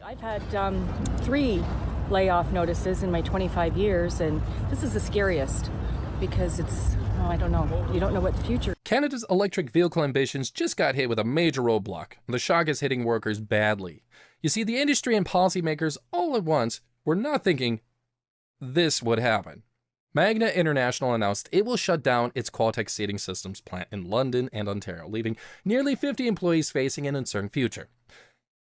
I've had 3 layoff notices in my 25 years, and this is the scariest because it's, I don't know, you don't know what the future. Canada's electric vehicle ambitions just got hit with a major roadblock. The shock is hitting workers badly. You see, the industry and policymakers all at once were not thinking this would happen. Magna International announced it will shut down its Qualtech seating systems plant in London and Ontario, leaving nearly 50 employees facing an uncertain future.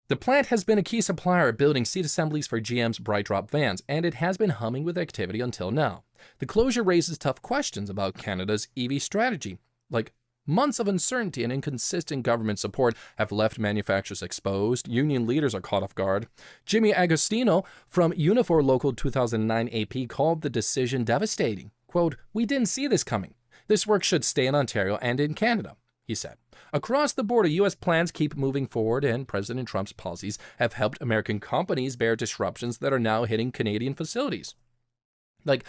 The plant has been a key supplier of building seat assemblies for GM's bright drop vans, and it has been humming with activity until now. The closure raises tough questions about Canada's EV strategy. Like, months of uncertainty and inconsistent government support have left manufacturers exposed. Union leaders are caught off guard. Jimmy Agostino from Unifor Local 2009 AP called the decision devastating. Quote, "We didn't see this coming. This work should stay in Ontario and in Canada," he said. Across the border, U.S. plans keep moving forward, and President Trump's policies have helped American companies bear disruptions that are now hitting Canadian facilities. Like,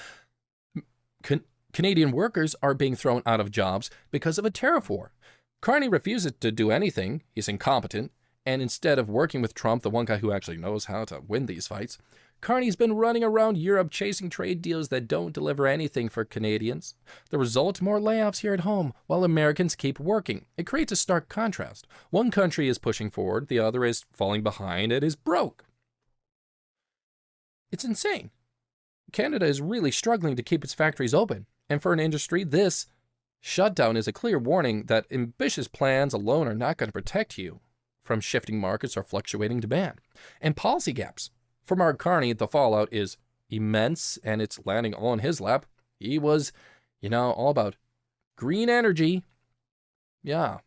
Canadian workers are being thrown out of jobs because of a tariff war. Carney refuses to do anything. He's incompetent. And instead of working with Trump, the one guy who actually knows how to win these fights, Carney's been running around Europe chasing trade deals that don't deliver anything for Canadians. The result, more layoffs here at home, while Americans keep working. It creates a stark contrast. One country is pushing forward, the other is falling behind, it is broke. It's insane. Canada is really struggling to keep its factories open. And for an industry, this shutdown is a clear warning that ambitious plans alone are not going to protect you from shifting markets or fluctuating demand. And policy gaps. For Mark Carney, the fallout is immense, and it's landing all in his lap. He was, all about green energy. Yeah.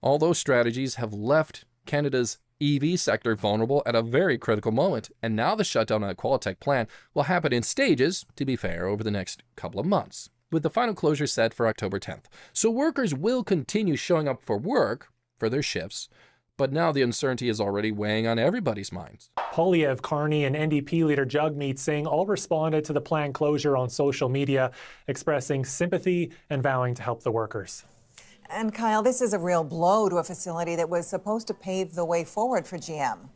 All those strategies have left Canada's EV sector vulnerable at a very critical moment, and now the shutdown at Qualtech plant will happen in stages, to be fair, over the next couple of months, with the final closure set for October 10th. So workers will continue showing up for work for their shifts, but now the uncertainty is already weighing on everybody's minds. Poilievre, Carney, and NDP leader Jagmeet Singh all responded to the planned closure on social media, expressing sympathy and vowing to help the workers. And Kyle, this is a real blow to a facility that was supposed to pave the way forward for GM.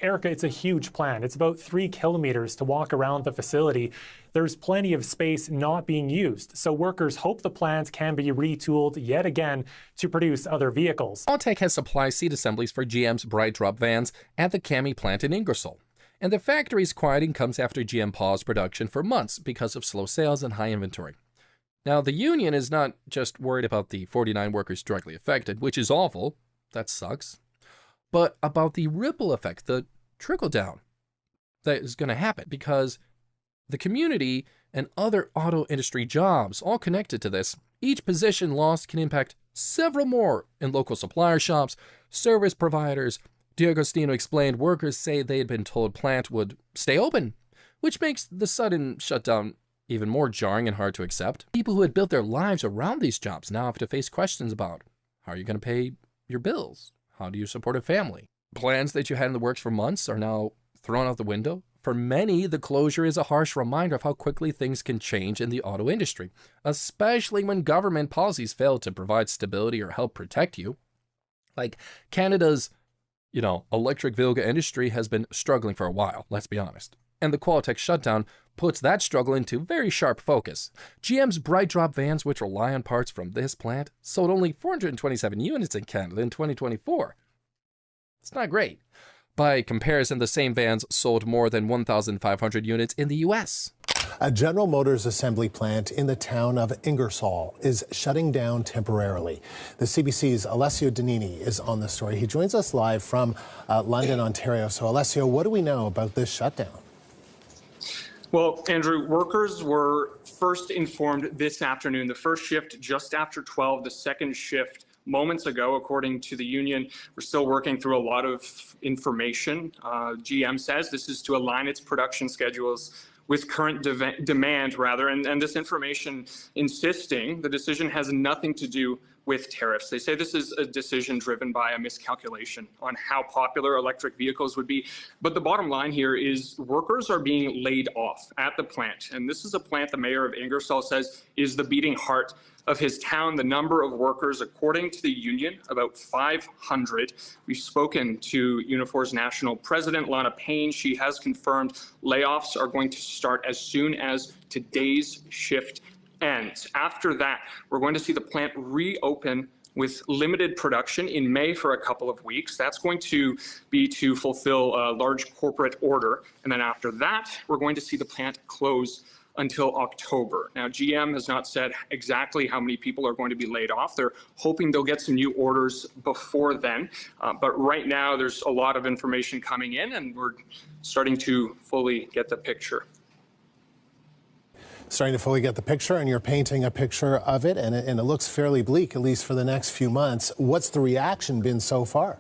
Erica, it's a huge plan. It's about 3 kilometers to walk around the facility. There's plenty of space not being used, so workers hope the plant can be retooled yet again to produce other vehicles. Qualtech has supplied seat assemblies for GM's bright drop vans at the Carney plant in Ingersoll. And the factory's quieting comes after GM paused production for months because of slow sales and high inventory. Now, the union is not just worried about the 49 workers directly affected, which is awful, that sucks, but about the ripple effect, the trickle-down that is going to happen, because the community and other auto industry jobs all connected to this. Each position lost can impact several more in local supplier shops, service providers. D'Agostino explained workers say they had been told plant would stay open, which makes the sudden shutdown even more jarring and hard to accept. People who had built their lives around these jobs now have to face questions about, how are you going to pay your bills? How do you support a family? Plans that you had in the works for months are now thrown out the window. For many, the closure is a harsh reminder of how quickly things can change in the auto industry, especially when government policies fail to provide stability or help protect you. Like Canada's, electric vehicle industry has been struggling for a while, let's be honest. And the Qualtech shutdown puts that struggle into very sharp focus. GM's bright drop vans, which rely on parts from this plant, sold only 427 units in Canada in 2024. It's not great. By comparison, the same vans sold more than 1,500 units in the U.S. A General Motors assembly plant in the town of Ingersoll is shutting down temporarily. The CBC's Alessio Danini is on the story. He joins us live from London, Ontario. So, Alessio, what do we know about this shutdown? Well, Andrew, workers were first informed this afternoon. The first shift just after 12, the second shift moments ago, according to the union. We're still working through a lot of information. GM says this is to align its production schedules with current demand, and this information insisting the decision has nothing to do with tariffs. They say this is a decision driven by a miscalculation on how popular electric vehicles would be. But the bottom line here is workers are being laid off at the plant. And this is a plant the mayor of Ingersoll says is the beating heart of his town. The number of workers, according to the union, about 500. We've spoken to Unifor's national president, Lana Payne. She has confirmed layoffs are going to start as soon as today's shift ends. After that, we're going to see the plant reopen with limited production in May for a couple of weeks. That's going to be to fulfill a large corporate order. And then after that, we're going to see the plant close until October. Now, GM has not said exactly how many people are going to be laid off. They're hoping they'll get some new orders before then. But right now, there's a lot of information coming in, and we're starting to fully get the picture. Starting to fully get the picture, and you're painting a picture of it, and it looks fairly bleak, at least for the next few months. What's the reaction been so far?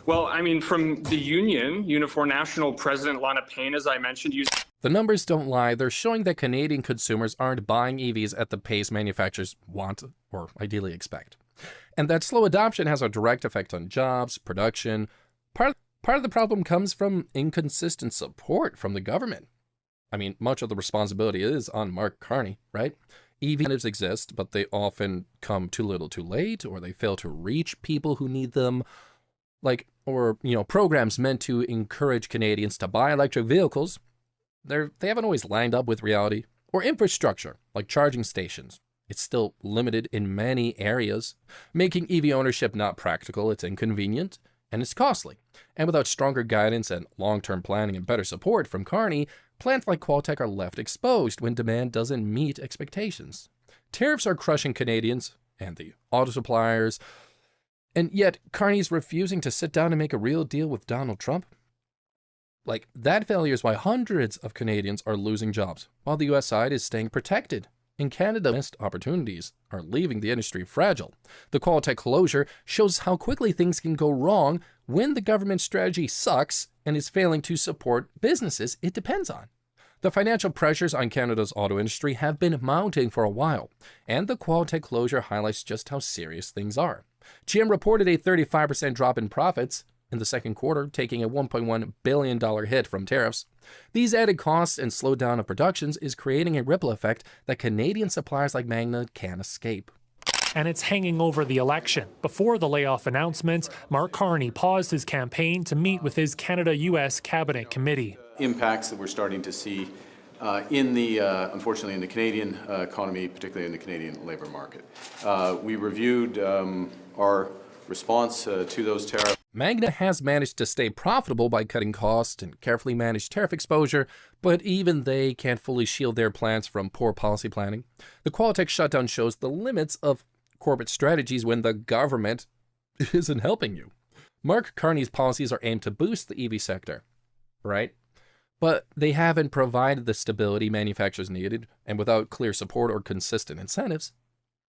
Well, I mean, from the union, Unifor National President Lana Payne, as I mentioned, The numbers don't lie. They're showing that Canadian consumers aren't buying EVs at the pace manufacturers want or ideally expect. And that slow adoption has a direct effect on jobs, production. Part of the problem comes from inconsistent support from the government. I mean, much of the responsibility is on Mark Carney, right? EV incentives exist, but they often come too little too late, or they fail to reach people who need them. Programs meant to encourage Canadians to buy electric vehicles, they haven't always lined up with reality. Or infrastructure, like charging stations. It's still limited in many areas, making EV ownership not practical. It's inconvenient, and it's costly. And without stronger guidance and long-term planning and better support from Carney, plants like Qualtech are left exposed when demand doesn't meet expectations. Tariffs are crushing Canadians and the auto suppliers, and yet Carney's refusing to sit down and make a real deal with Donald Trump. That failure is why hundreds of Canadians are losing jobs, while the U.S. side is staying protected. In Canada, missed opportunities are leaving the industry fragile. The Qualtech closure shows how quickly things can go wrong when the government strategy sucks and is failing to support businesses it depends on. The financial pressures on Canada's auto industry have been mounting for a while, and the Qualtech closure highlights just how serious things are. GM reported a 35% drop in profits in the second quarter, taking a $1.1 billion hit from tariffs. These added costs and slowdown of productions is creating a ripple effect that Canadian suppliers like Magna can't escape. And it's hanging over the election. Before the layoff announcement, Mark Carney paused his campaign to meet with his Canada-U.S. Cabinet Committee. Impacts that we're starting to see unfortunately, in the Canadian economy, particularly in the Canadian labor market. We reviewed our response to those tariffs. Magna has managed to stay profitable by cutting costs and carefully manage tariff exposure, but even they can't fully shield their plants from poor policy planning. The Qualtech shutdown shows the limits of corporate strategies when the government isn't helping you. Mark Carney's policies are aimed to boost the EV sector, right? But they haven't provided the stability manufacturers needed, and without clear support or consistent incentives,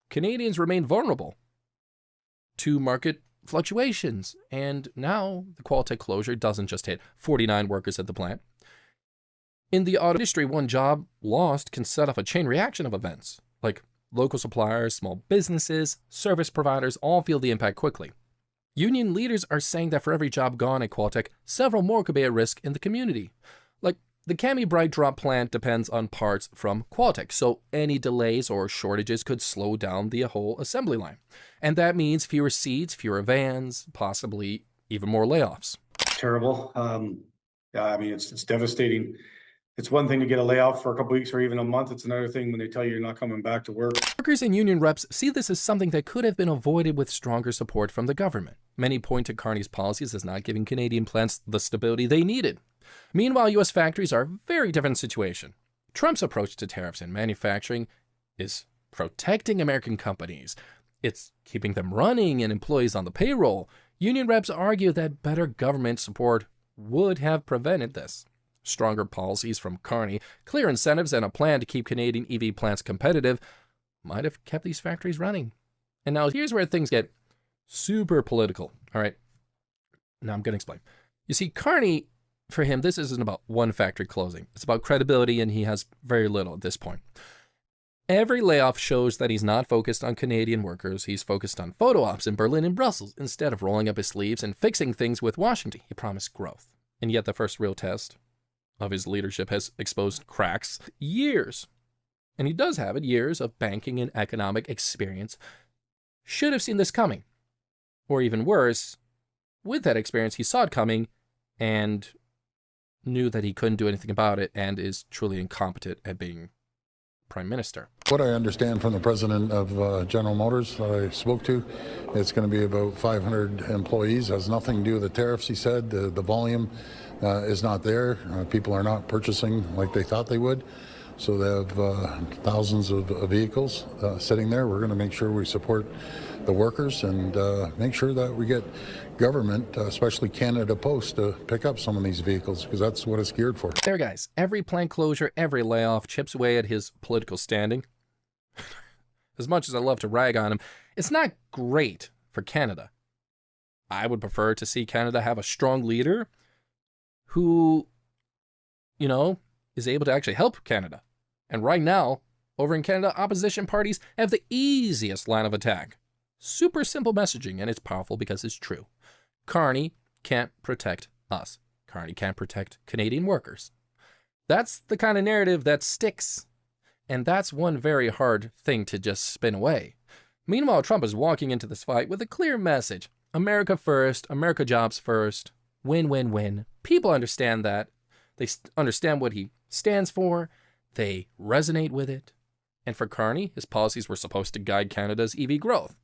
Canadians remain vulnerable to market fluctuations. And now the Qualtech closure doesn't just hit 49 workers at the plant. In the auto industry, one job lost can set off a chain reaction of events, like local suppliers, small businesses, service providers all feel the impact quickly. Union leaders are saying that for every job gone at Qualtech, several more could be at risk in the community. The Carney bright drop plant depends on parts from Qualtech, so any delays or shortages could slow down the whole assembly line. And that means fewer seats, fewer vans, possibly even more layoffs. Terrible. It's devastating. It's one thing to get a layoff for a couple weeks or even a month. It's another thing when they tell you you're not coming back to work. Workers and union reps see this as something that could have been avoided with stronger support from the government. Many point to Carney's policies as not giving Canadian plants the stability they needed. Meanwhile, U.S. factories are a very different situation. Trump's approach to tariffs and manufacturing is protecting American companies. It's keeping them running and employees on the payroll. Union reps argue that better government support would have prevented this. Stronger policies from Carney, clear incentives, and a plan to keep Canadian EV plants competitive might have kept these factories running. And now here's where things get super political. All right. Now I'm going to explain. You see, Carney, for him, this isn't about one factory closing. It's about credibility, and he has very little at this point. Every layoff shows that he's not focused on Canadian workers. He's focused on photo ops in Berlin and Brussels instead of rolling up his sleeves and fixing things with Washington. He promised growth. And yet the first real test of his leadership has exposed cracks. Years, and he does have it, years of banking and economic experience. Should have seen this coming. Or even worse, with that experience, he saw it coming and knew that he couldn't do anything about it and is truly incompetent at being Prime Minister. What I understand from the president of General Motors that I spoke to, it's going to be about 500 employees. It has nothing to do with the tariffs, he said. The volume is not there. People are not purchasing like they thought they would. So they have thousands of vehicles sitting there. We're going to make sure we support the workers and make sure that we get government, especially Canada Post, to pick up some of these vehicles because that's what it's geared for. There, guys. Every plant closure, every layoff chips away at his political standing. As much as I love to rag on him, it's not great for Canada. I would prefer to see Canada have a strong leader who, you know, is able to actually help Canada. And right now, over in Canada, opposition parties have the easiest line of attack. Super simple messaging, and it's powerful because it's true. Carney can't protect us. Carney can't protect Canadian workers. That's the kind of narrative that sticks. And that's one very hard thing to just spin away. Meanwhile, Trump is walking into this fight with a clear message. America first, America jobs first, win, win, win. People understand that. They understand what he stands for. They resonate with it. And for Carney, his policies were supposed to guide Canada's EV growth.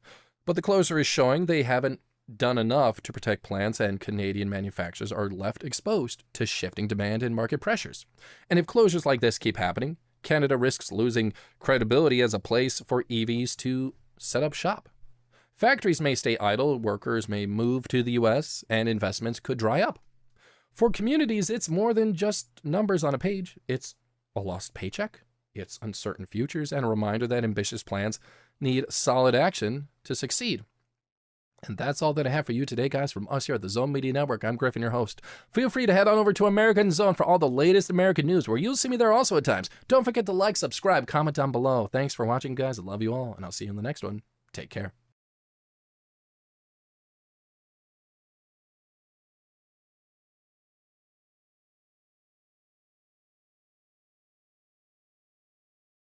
But the closure is showing they haven't done enough to protect plants, and Canadian manufacturers are left exposed to shifting demand and market pressures. And if closures like this keep happening, Canada risks losing credibility as a place for EVs to set up shop. Factories may stay idle, workers may move to the US, and investments could dry up. For communities, it's more than just numbers on a page. It's a lost paycheck, it's uncertain futures, and a reminder that ambitious plans need solid action to succeed. And that's all that I have for you today, guys, from us here at the Zone Media Network. I'm Griffin, your host. Feel free to head on over to American Zone for all the latest American news, where you'll see me there also at times. Don't forget to like, subscribe, comment down below. Thanks for watching, guys. I love you all, and I'll see you in the next one. Take care.